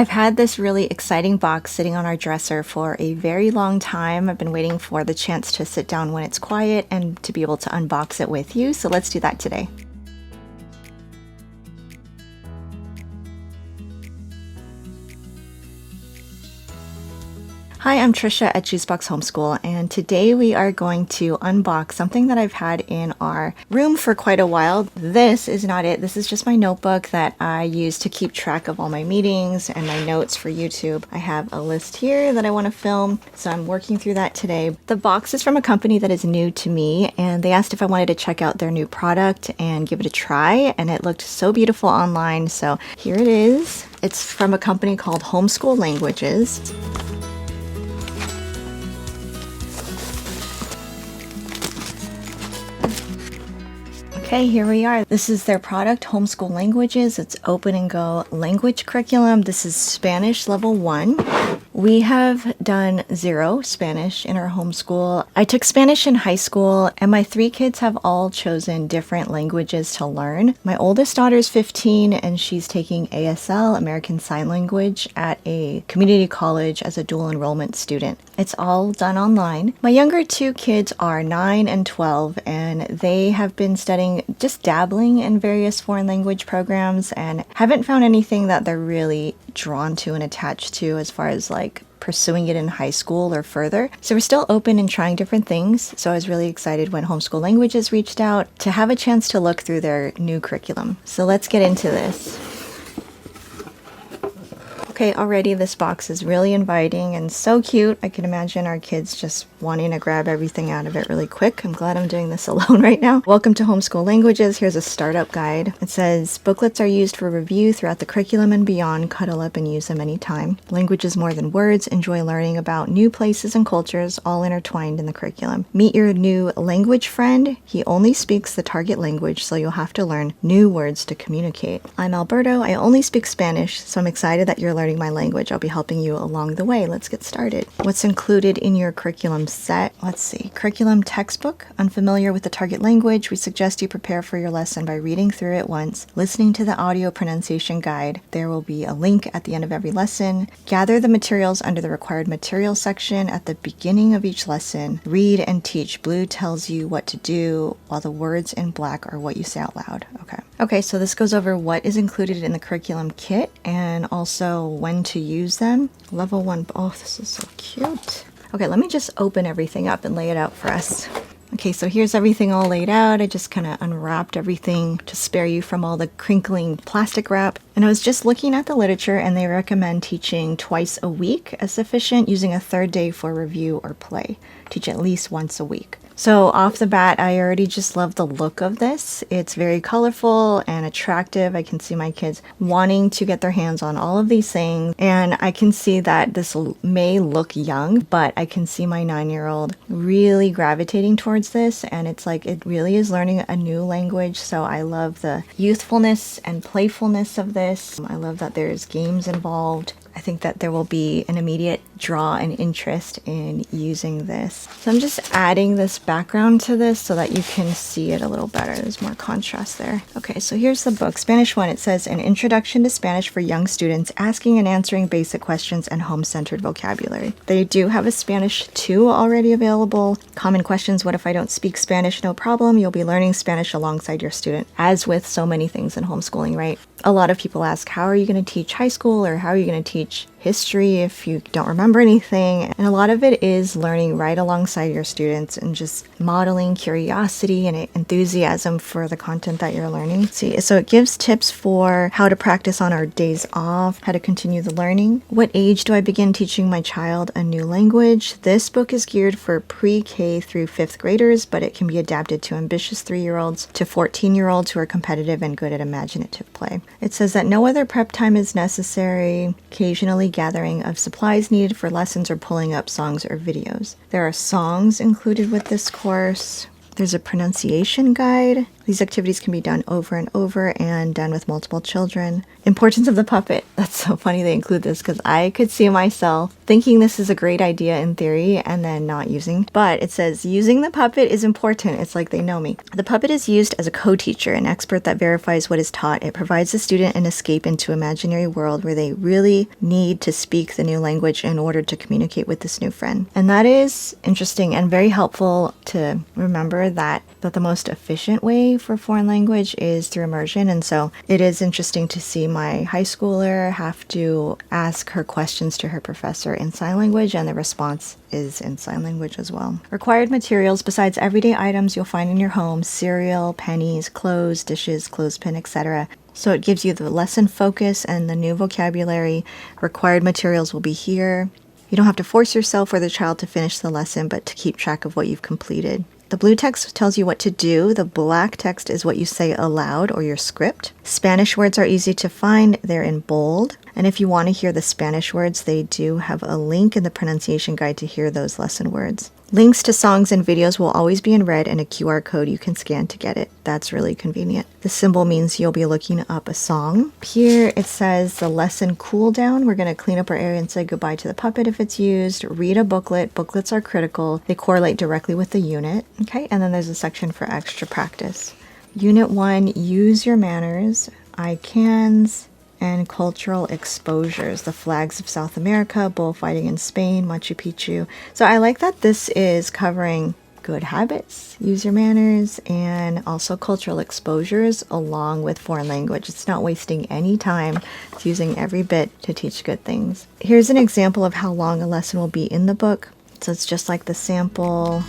I've had this really exciting box sitting on our dresser for a very long time. I've been waiting for the chance to sit down when it's quiet and to be able to unbox it with you, so let's do that today. Hi, I'm Trisha at Juicebox Homeschool, and today we are going to unbox something that I've had in our room for quite a while. This is not it. This is just my notebook that I use to keep track of all my meetings and my notes for YouTube. I have a list here that I want to film, so I'm working through that today. The box is from a company that is new to me, and they asked if I wanted to check out their new product and give it a try, and it looked so beautiful online, so here it is. It's from a company called Homeschool Languages. Okay, here we are. This is their product, Homeschool Languages. It's open and go language curriculum. This is Spanish level 1. We have done 0 Spanish in our homeschool. I took Spanish in high school, and my 3 kids have all chosen different languages to learn. My oldest daughter is 15, and she's taking ASL, American Sign Language, at a community college as a dual enrollment student. It's all done online. My younger 2 kids are 9 and 12, and they have been studying, just dabbling in various foreign language programs, and haven't found anything that they're really drawn to and attached to as far as like pursuing it in high school or further. So we're still open and trying different things. So I was really excited when Homeschool Languages reached out to have a chance to look through their new curriculum. So let's get into this. Okay, already this box is really inviting and so cute. I can imagine our kids just wanting to grab everything out of it really quick. I'm glad I'm doing this alone right now. Welcome to Homeschool Languages. Here's a startup guide. It says, booklets are used for review throughout the curriculum and beyond. Cuddle up and use them anytime. Language is more than words. Enjoy learning about new places and cultures, all intertwined in the curriculum. Meet your new language friend. He only speaks the target language, so you'll have to learn new words to communicate. I'm Alberto. I only speak Spanish, so I'm excited that you're learning my language. I'll be helping you along the way. Let's get started. What's included in your curriculum set? Let's see. Curriculum textbook. Unfamiliar with the target language? We suggest you prepare for your lesson by reading through it once, listening to the audio pronunciation guide. There will be a link at the end of every lesson. Gather the materials under the required materials section at the beginning of each lesson. Read and teach. Blue tells you what to do, while the words in black are what you say out loud. Okay, so this goes over what is included in the curriculum kit and also when to use them. Level 1. Oh, this is so cute. Okay, let me just open everything up and lay it out for us. Okay, so here's everything all laid out. I just kind of unwrapped everything to spare you from all the crinkling plastic wrap. And I was just looking at the literature, and they recommend teaching twice a week as sufficient, using a third day for review or play. Teach at least once a week. So off the bat, I already just love the look of this. It's very colorful and attractive. I can see my kids wanting to get their hands on all of these things. And I can see that this may look young, but I can see my 9-year-old really gravitating towards this. And it's like, it really is learning a new language. So I love the youthfulness and playfulness of this. I love that there's games involved. I think that there will be an immediate draw and interest in using this. So I'm just adding this background to this so that you can see it a little better. There's more contrast there. Okay, so here's the book. Spanish 1, it says, An Introduction to Spanish for Young Students, Asking and Answering Basic Questions and Home-Centered Vocabulary. They do have a Spanish 2 already available. Common questions: what if I don't speak Spanish? No problem. You'll be learning Spanish alongside your student. As with so many things in homeschooling, right? A lot of people ask, how are you going to teach high school, or how are you going to teach history if you don't remember anything? And a lot of it is learning right alongside your students and just modeling curiosity and enthusiasm for the content that you're learning. See, so it gives tips for how to practice on our days off, how to continue the learning. What age do I begin teaching my child a new language? This book is geared for pre-K through 5th graders, but it can be adapted to ambitious 3-year-olds to 14-year-olds who are competitive and good at imaginative play. It says that no other prep time is necessary. Occasionally gathering of supplies needed for lessons or pulling up songs or videos. There are songs included with this course. There's a pronunciation guide. These activities can be done over and over and done with multiple children. Importance of the puppet. That's so funny they include this because I could see myself thinking this is a great idea in theory and then not using. But it says using the puppet is important. It's like they know me. The puppet is used as a co-teacher, an expert that verifies what is taught. It provides the student an escape into an imaginary world where they really need to speak the new language in order to communicate with this new friend. And that is interesting and very helpful to remember that the most efficient way for foreign language is through immersion. And so it is interesting to see my high schooler have to ask her questions to her professor in sign language, and the response is in sign language as well. Required materials besides everyday items you'll find in your home: cereal, pennies, clothes, dishes, clothespin, etc. So it gives you the lesson focus and the new vocabulary. Required materials will be here. You don't have to force yourself or the child to finish the lesson, but to keep track of what you've completed. The blue text tells you what to do. The black text is what you say aloud or your script. Spanish words are easy to find. They're in bold. And if you want to hear the Spanish words, they do have a link in the pronunciation guide to hear those lesson words. Links to songs and videos will always be in red, and a QR code you can scan to get it. That's really convenient. The symbol means you'll be looking up a song. Here it says the lesson cool down. We're going to clean up our area and say goodbye to the puppet if it's used. Read a booklet. Booklets are critical. They correlate directly with the unit. Okay, and then there's a section for extra practice. Unit 1, use your manners, I cans, and cultural exposures. The flags of South America, bullfighting in Spain, Machu Picchu. So I like that this is covering good habits, use your manners, and also cultural exposures along with foreign language. It's not wasting any time. It's using every bit to teach good things. Here's an example of how long a lesson will be in the book. So it's just like the sample.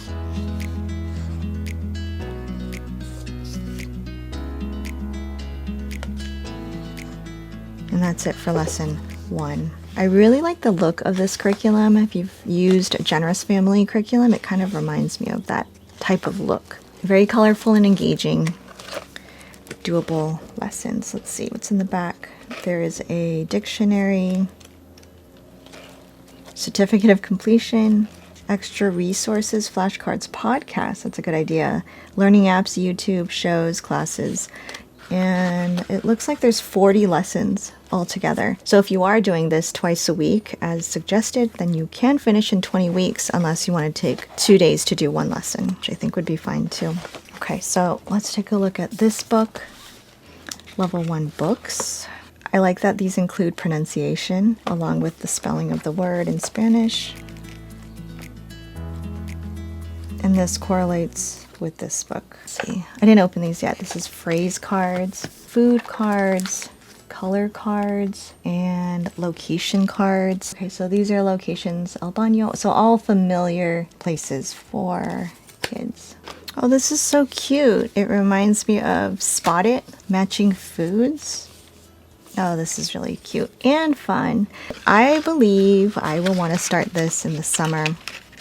And that's it for lesson 1. I really like the look of this curriculum. If you've used a Generous Family curriculum, it kind of reminds me of that type of look. Very colorful and engaging. Doable lessons. Let's see what's in the back. There is a dictionary, certificate of completion, extra resources, flashcards, podcasts. That's a good idea. Learning apps, YouTube, shows, classes. And it looks like there's 40 lessons altogether. So if you are doing this twice a week as suggested, then you can finish in 20 weeks unless you want to take 2 days to do one lesson, which I think would be fine too. Okay, so let's take a look at this book, Level 1 books. I like that these include pronunciation along with the spelling of the word in Spanish. And this correlates with this book. Let's see, I didn't open these yet. This is phrase cards, food cards, color cards, and location cards. Okay, so these are locations, El Baño, so all familiar places for kids. Oh, this is so cute. It reminds me of Spot It, matching foods. Oh, this is really cute and fun. I believe I will want to start this in the summer,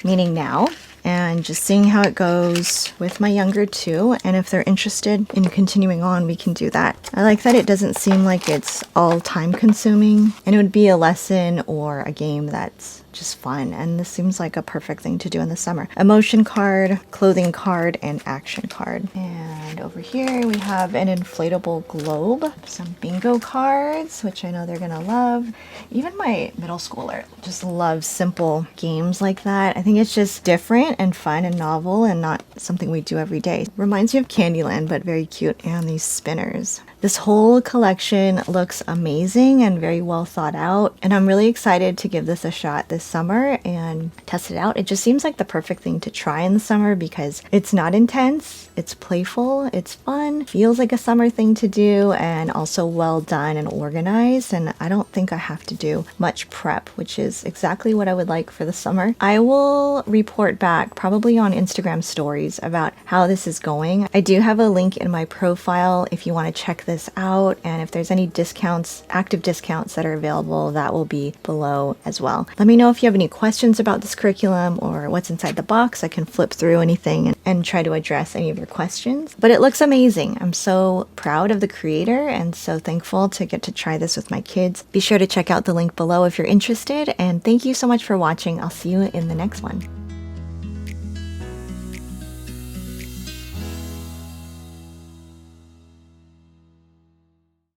meaning now, and just seeing how it goes with my younger two. And if they're interested in continuing on, we can do that. I like that it doesn't seem like it's all time consuming, and it would be a lesson or a game that's just fun. And this seems like a perfect thing to do in the summer. Emotion card, clothing card, and action card. And over here we have an inflatable globe, some bingo cards, which I know they're gonna love. Even my middle schooler just loves simple games like that. I think it's just different and fun and novel and not something we do every day. Reminds me of Candyland, but very cute. And these spinners. This whole collection looks amazing and very well thought out, and I'm really excited to give this a shot this summer and test it out. It just seems like the perfect thing to try in the summer because it's not intense, it's playful, it's fun, feels like a summer thing to do, and also well done and organized, and I don't think I have to do much prep, which is exactly what I would like for the summer. I will report back probably on Instagram stories about how this is going. I do have a link in my profile if you want to check this out, and if there's any discounts, active discounts that are available, that will be below as well. Let me know if you have any questions about this curriculum or what's inside the box. I can flip through anything and try to address any of your questions. But it looks amazing. I'm so proud of the creator and so thankful to get to try this with my kids. Be sure to check out the link below if you're interested, and thank you so much for watching. I'll see you in the next one.